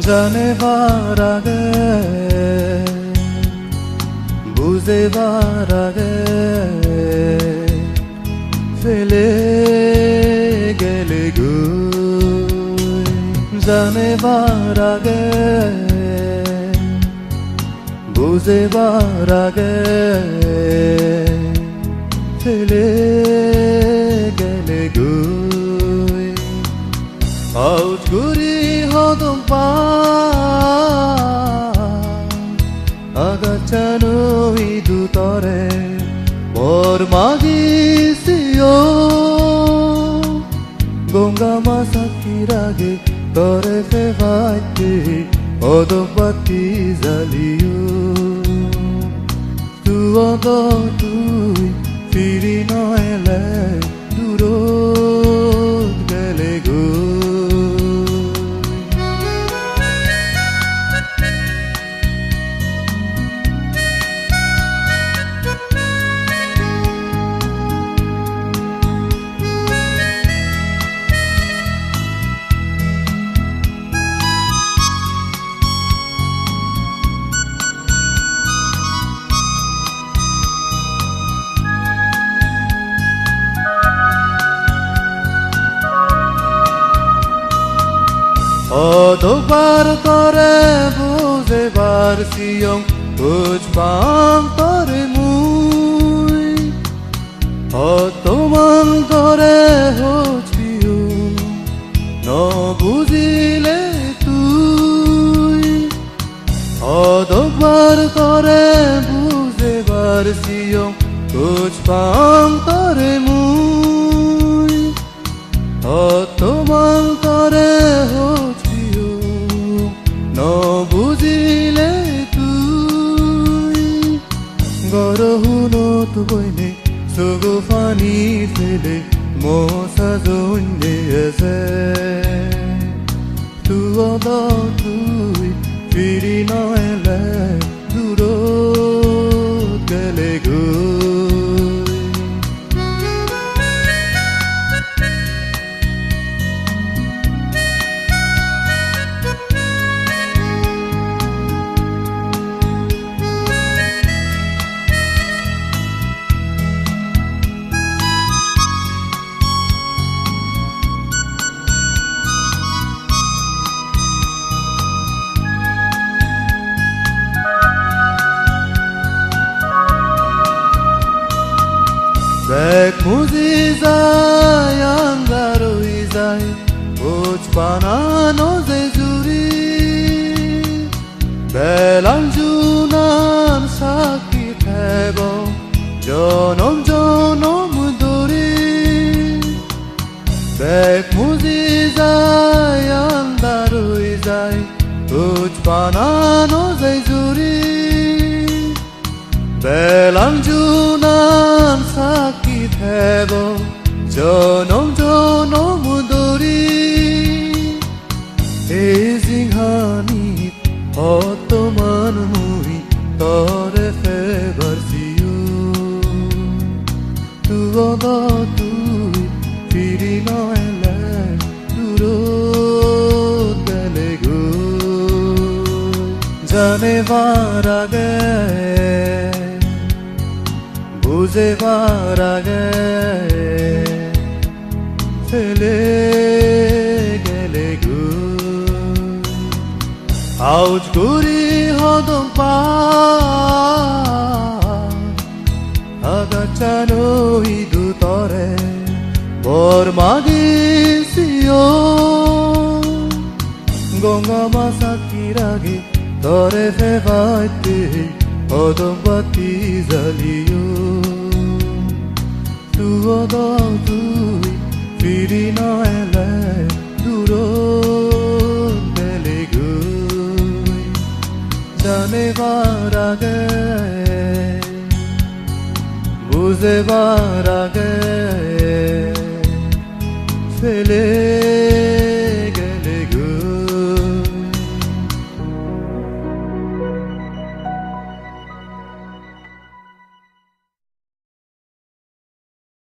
জানেবার আগে বুঝেবার আগে ফেলে গেলে গুই জানেবার আগে বুঝেবার আগে ফেলে গেলে গুই আউজ গুরি হদম পা আগাছানো ইদু তরে মোর মাগিসিও গঙ্গা মাসাকির আগে তরে ফেভাইতে অদপাতি জালিও তুয়দ তুই ফিরি নয়লে দূরত গেলে গো অদবার তরে বুঝেবার সিয়ং বুঝ পাম তরে মুই অতমান তরে হচ্ছিও ন বুঝিলে তুই অদবার তরে বুঝেবার সিয়ং বুঝ পাম তরে মুই অতমান তরে বুঝিলে তুই গরহুনো তু বইনে সুগো ফানি ফেলে মোসা জন্যে আছে তুয়দ তুই ফিরি নয়লে দূরত গেলে গো Bek muzi zay angaroi zay Uch panano ze zuri Belan junan sakit hego Jonom jonom dori Bek muzi zay angaroi zay Uch panano ze zuri Belan junan sakit hego jonom jonom dori ezingani ottoman mui tore febar siu tuod tui firi noele durot gele go janebar age বুঝেবার আগে ফেলে গেলে গো আউজ গুরি হদম পা আগাছানো ইদু তরে বর মাগিসিও গঙ্গা মাসাকির আগে তরে ফেভাইতে অদপাতি জালিও তুয়দ তুই ফিরি নয়লে দূরত গেলে গো জানেবার আগে বুঝেবার আগে ফেলে